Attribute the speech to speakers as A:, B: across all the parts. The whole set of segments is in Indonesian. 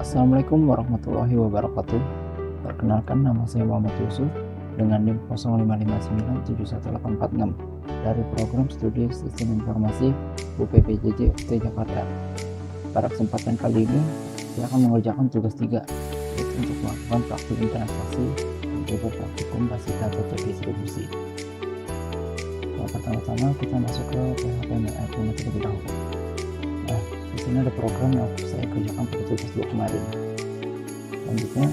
A: Assalamualaikum warahmatullahi wabarakatuh. Perkenalkan, nama saya Muhammad Yusuf dengan NIM 05597186 dari program studi Sistem Informasi UPPJJ UT Jakarta. Pada kesempatan kali ini, saya akan mengerjakan tugas 3, yaitu untuk melakukan praktik interaksi dan juga praktikum basis data terdistribusi. Pertama-tama kita masuk ke PHP MyAdmin terlebih dahulu. Nah, di sini ada program yang saya kerjakan pada tugas 2 kemarin. Selanjutnya,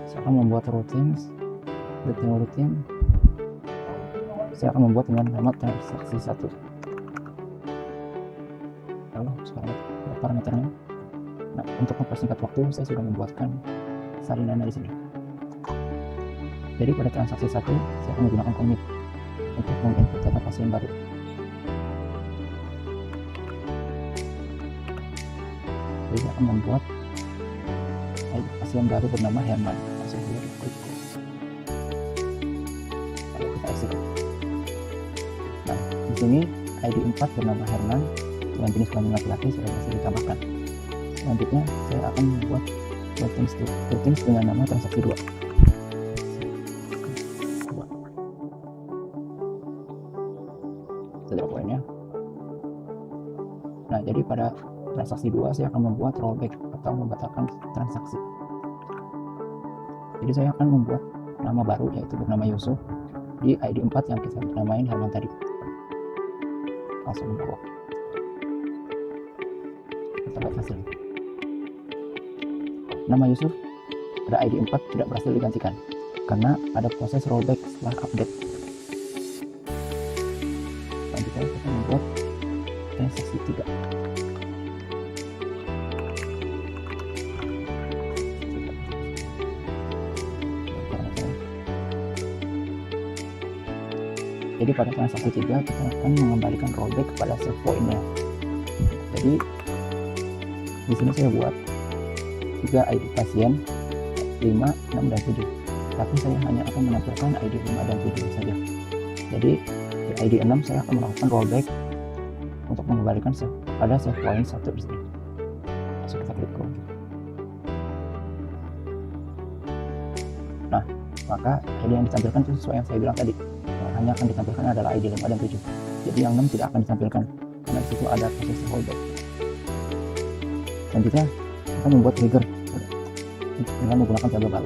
A: saya akan membuat routines. Saya akan membuat dengan nama transaksi 1. Lalu sekarang parameternya. Nah, untuk mempersingkat waktu, saya sudah membuatkan salinannya di sini. Jadi pada transaksi 1, saya akan menggunakan commit untuk menginput data pasien baru. Jadi saya akan membuat pasien baru bernama Herman. Lalu kita execute. Nah, di sini ID 4 bernama Herman dengan jenis kelamin laki-laki sudah berhasil ditambahkan. Selanjutnya saya akan membuat routines dengan nama transaksi 2. Setelah poinnya. Nah, jadi pada transaksi 2 saya akan membuat rollback atau membatalkan transaksi. Jadi saya akan membuat nama baru yaitu bernama Yusuf di ID 4 yang kita namain Herman tadi. Langsung bawa. Kita lihat hasilnya. Nama Yusuf pada ID 4 tidak berhasil digantikan karena ada proses rollback setelah update. Selanjutnya kita membuat transaksi 3. Jadi pada transaksi 3 kita akan mengembalikan rollback kepada save point-nya. Jadi di sini saya buat 3 ID pasien 5, 6, dan 7. Tapi saya hanya akan menampilkan ID 5 dan 7 saja. Jadi di ID 6 saya akan melakukan rollback untuk mengembalikan pada save point 1 di sini. Langsung kita klik go. Nah, maka ID yang ditampilkan itu sesuai yang saya bilang tadi. Hanya akan ditampilkan adalah ID 5 dan 7. Jadi yang 6 tidak akan ditampilkan karena disitu ada proses rollback. Selanjutnya kita membuat trigger dengan menggunakan tabel baru.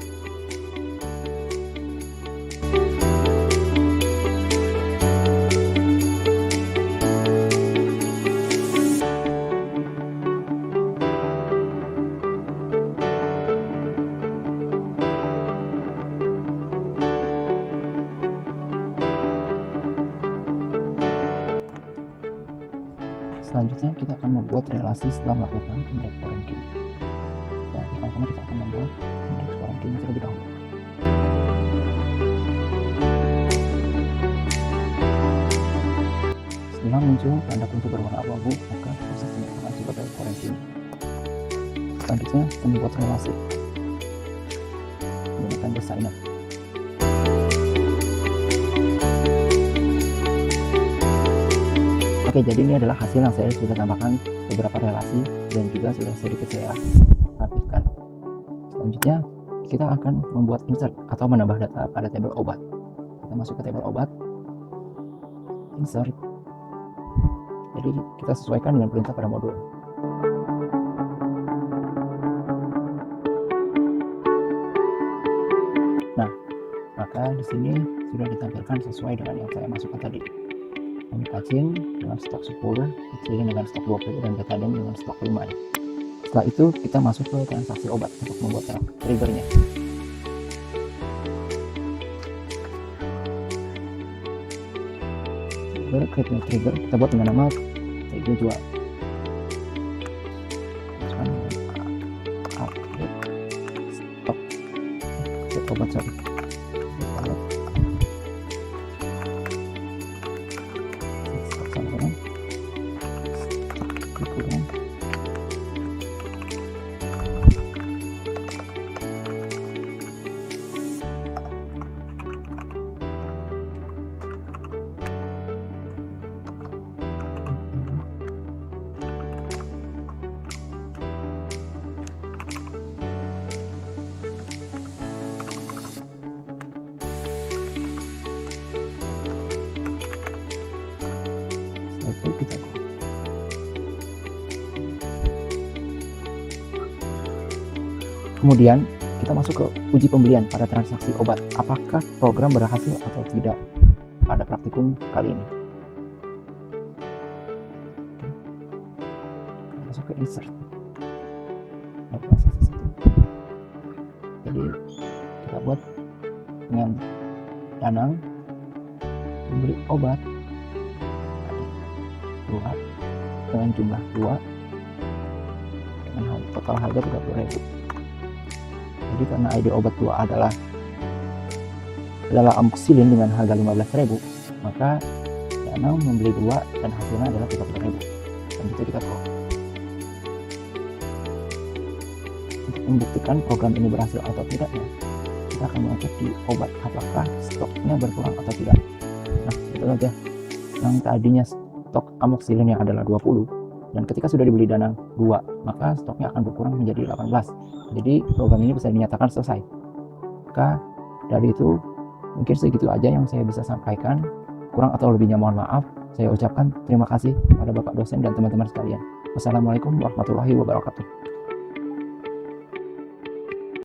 A: Selanjutnya kita akan membuat relasi setelah melakukan index ranking. Ya, pertama kita akan membuat index ranking terlebih dahulu. Setelah muncul tanda kunci berwarna abu-abu, maka proses ini akan sebagai ranking. Selanjutnya kita membuat relasi menggunakan designer. Oke, jadi ini adalah hasil yang saya sudah tambahkan beberapa relasi dan juga sudah sedikit saya rapihkan. Selanjutnya kita akan membuat insert atau menambah data pada tabel obat. Kita masuk ke tabel obat, insert. Jadi kita sesuaikan dengan perintah pada modul. Nah, maka di sini sudah ditampilkan sesuai dengan yang saya masukkan tadi. Kacing dengan stok 10, kecilin dengan stok 20, dan betadine dengan stok 5. Setelah itu kita masuk ke transaksi obat untuk membuat triggernya. Trigger kita buat dengan nama TG jual. Stok obat sorry. Kemudian kita masuk ke uji pembelian pada transaksi obat. Apakah program berhasil atau tidak pada praktikum kali ini? Masuk ke insert. Jadi kita buat dengan Danang membeli obat 2 dengan jumlah 2 dengan total harga 30.000. Jadi karena ID obat 2 adalah amoxicillin dengan harga 15.000, maka Danang membeli 2 dan hasilnya adalah 30.000. Dan itu kita pro. Untuk membuktikan program ini berhasil atau tidaknya, kita akan mengecek di obat apakah stoknya berkurang atau tidak. Nah, itu aja. Yang tadinya stok amoxicillin yang adalah 20, dan ketika sudah dibeli Danang 2, maka stoknya akan berkurang menjadi 18. Jadi program ini bisa dinyatakan selesai. Maka dari itu mungkin segitu aja yang saya bisa sampaikan. Kurang atau lebihnya mohon maaf. Saya ucapkan terima kasih kepada Bapak dosen dan teman-teman sekalian. Wassalamualaikum warahmatullahi wabarakatuh.